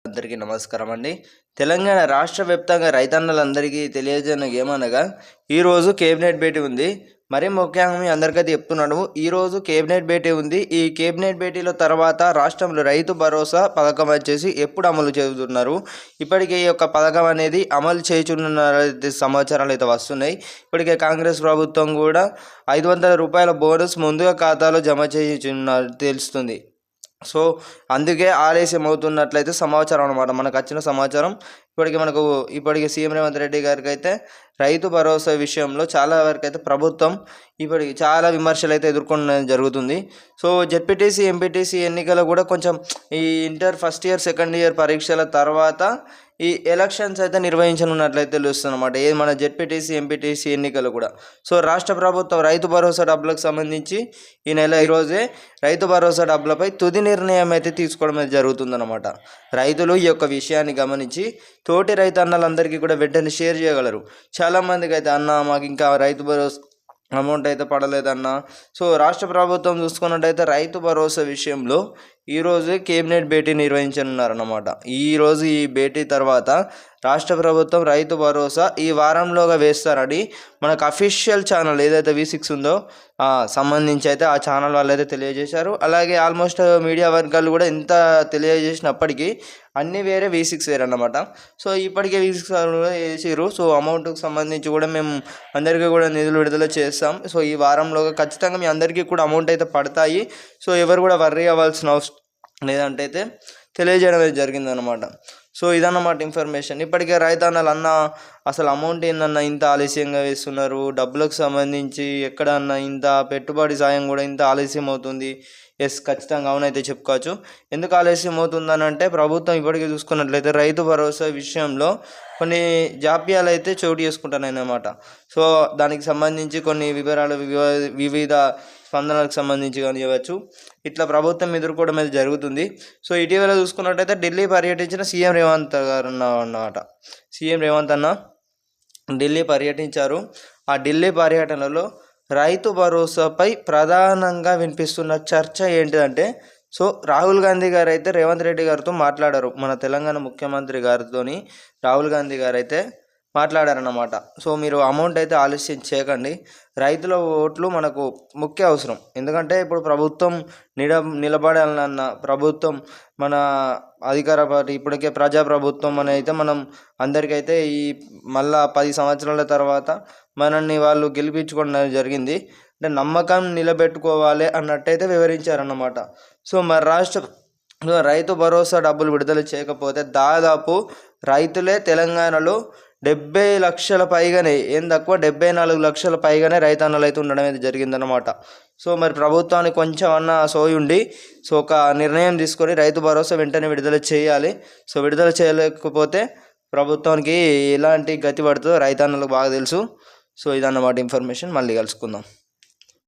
అందరికీ నమస్కారం అండి. తెలంగాణ రాష్ట్ర వ్యాప్తంగా రైతన్నలందరికీ తెలియజేయనగా ఈరోజు కేబినెట్ భేటీ ఉంది. మరీ ముఖ్యంగా మీ అందరికైతే చెప్తున్నాను, ఈరోజు కేబినెట్ భేటీ ఉంది. ఈ కేబినెట్ భేటీలో తర్వాత రాష్ట్రంలో రైతు భరోసా పథకం వచ్చేసి ఎప్పుడు అమలు చేస్తున్నారు, ఇప్పటికే ఈ యొక్క పథకం అనేది అమలు చేయుచున్న సమాచారాలు అయితే వస్తున్నాయి. ఇప్పటికే కాంగ్రెస్ ప్రభుత్వం కూడా 500 రూపాయల బోనస్ ముందుగా ఖాతాలో జమ చేయుచున్నారు తెలుస్తుంది. సో అందుకే ఆలస్యం అవుతున్నట్లయితే సమాచారం అనమాట, మనకు వచ్చిన సమాచారం. ఇప్పటికి సీఎం రేవంత్ రెడ్డి గారికి అయితే రైతు భరోసా విషయంలో చాలా వరకు అయితే ప్రభుత్వం ఇప్పటికి చాలా విమర్శలు అయితే ఎదుర్కొనడం జరుగుతుంది. సో జెడ్పీటీసీ ఎంపీటీసీ ఎన్నికలు కూడా కొంచెం ఈ inter first year second year పరీక్షల తర్వాత ఈ ఎలక్షన్స్ అయితే నిర్వహించనున్నట్లయితే తెలుస్తుంది అన్నమాట, ఏది మన జెడ్పీటీసీ ఎంపీటీసీ ఎన్నికలు కూడా. సో రాష్ట్ర ప్రభుత్వం రైతు భరోసా డబ్బులకు సంబంధించి ఈరోజే రైతు భరోసా డబ్బులపై తుది నిర్ణయం అయితే తీసుకోవడం అయితే జరుగుతుందన్నమాట. రైతులు ఈ యొక్క విషయాన్ని గమనించి తోటి రైతన్నలందరికీ కూడా వెంటనే షేర్ చేయగలరు. చాలామందికి అయితే అన్న మాకు ఇంకా రైతు భరోసా అమౌంట్ అయితే పడలేదన్న. సో రాష్ట్ర ప్రభుత్వం చూసుకున్నట్టయితే రైతు భరోసా విషయంలో ఈరోజు కేబినెట్ భేటీ నిర్వహించనున్నారన్నమాట. ఈరోజు ఈ భేటీ తర్వాత రాష్ట్ర ప్రభుత్వం రైతు భరోసా ఈ వారంలోగా వేస్తారని మనకు అఫీషియల్ ఛానల్ ఏదైతే V6 ఉందో సంబంధించి అయితే ఆ ఛానల్ వాళ్ళు అయితే తెలియజేశారు. అలాగే ఆల్మోస్ట్ మీడియా వర్గాలు కూడా ఎంత తెలియజేసినప్పటికీ అన్నీ వేరే V6 వేరే అన్నమాట. సో ఇప్పటికే V6 కూడా వేసారు. సో అమౌంట్కి సంబంధించి కూడా మేము అందరికీ కూడా నిధులు విడుదల చేస్తాం. సో ఈ వారంలోగా ఖచ్చితంగా మీ అందరికీ కూడా అమౌంట్ అయితే పడతాయి. సో ఎవరు కూడా వర్రీ అవ్వాల్సిన అవసరం లేదంటే అయితే తెలియజేయడం అయితే జరిగిందనమాట. సో ఇదన్నమాట ఇన్ఫర్మేషన్. ఇప్పటికే రైతన్నలు అసలు అమౌంట్ ఏందన్న ఇంత ఆలస్యంగా వేస్తున్నారు, డబ్బులకు సంబంధించి ఎక్కడన్నా ఇంత పెట్టుబడి సాయం కూడా ఇంత ఆలస్యం అవుతుంది. ఎస్, ఖచ్చితంగా అవునైతే చెప్పుకోవచ్చు. ఎందుకు ఆలస్యం అవుతుందని అంటే ప్రభుత్వం ఇప్పటికీ చూసుకున్నట్లయితే రైతు భరోసా విషయంలో కొన్ని జాప్యాలు అయితే చోటు చేసుకుంటానన్నమాట. సో దానికి సంబంధించి కొన్ని వివరాలు వివిధ స్పందనలకు సంబంధించి కానివ్వచ్చు, ఇట్లా ప్రభుత్వం ఎదుర్కోవడం అనేది జరుగుతుంది. సో ఇటీవల చూసుకున్నట్టయితే ఢిల్లీ పర్యటించిన సీఎం రేవంత్ గారు అన్నమాట. సీఎం రేవంత్ అన్న ఢిల్లీ పర్యటించారు. ఆ ఢిల్లీ పర్యటనలో రైతు భరోసాపై ప్రధానంగా వినిపిస్తున్న చర్చ ఏంటిదంటే, సో రాహుల్ గాంధీ గారు అయితే రేవంత్ రెడ్డి గారితో మాట్లాడారు. మన తెలంగాణ ముఖ్యమంత్రి గారితో రాహుల్ గాంధీ గారు అయితే మాట్లాడారన్నమాట. సో మీరు అమౌంట్ అయితే ఆలస్యం చేయకండి, రైతుల ఓట్లు మనకు ముఖ్య అవసరం. ఎందుకంటే ఇప్పుడు ప్రభుత్వం నిలబడాలన్న ప్రభుత్వం మన అధికార పార్టీ ఇప్పటికే ప్రజాప్రభుత్వం అని అయితే మనం అందరికైతే ఈ మళ్ళా 10 సంవత్సరాల తర్వాత మనల్ని వాళ్ళు గెలిపించుకోవడం జరిగింది. అంటే నమ్మకం నిలబెట్టుకోవాలి అన్నట్టయితే వివరించారన్నమాట. సో మరి రైతు భరోసా డబ్బులు విడుదల చేయకపోతే దాదాపు రైతులే తెలంగాణలో 70 లక్షల పైగానే, ఏం తక్కువ 74 లక్షల పైగానే రైతన్నలు అయితే ఉండడం అయితే జరిగిందనమాట. సో మరి ప్రభుత్వానికి కొంచెం సోయి ఉండి సో ఒక నిర్ణయం తీసుకొని రైతు భరోసా వెంటనే విడుదల చేయాలి. సో విడుదల చేయలేకపోతే ప్రభుత్వానికి ఎలాంటి గతి పడుతుందో రైతన్నలకు బాగా తెలుసు. సో ఇదన్నమాట ఇన్ఫర్మేషన్. మళ్ళీ కలుసుకుందాం.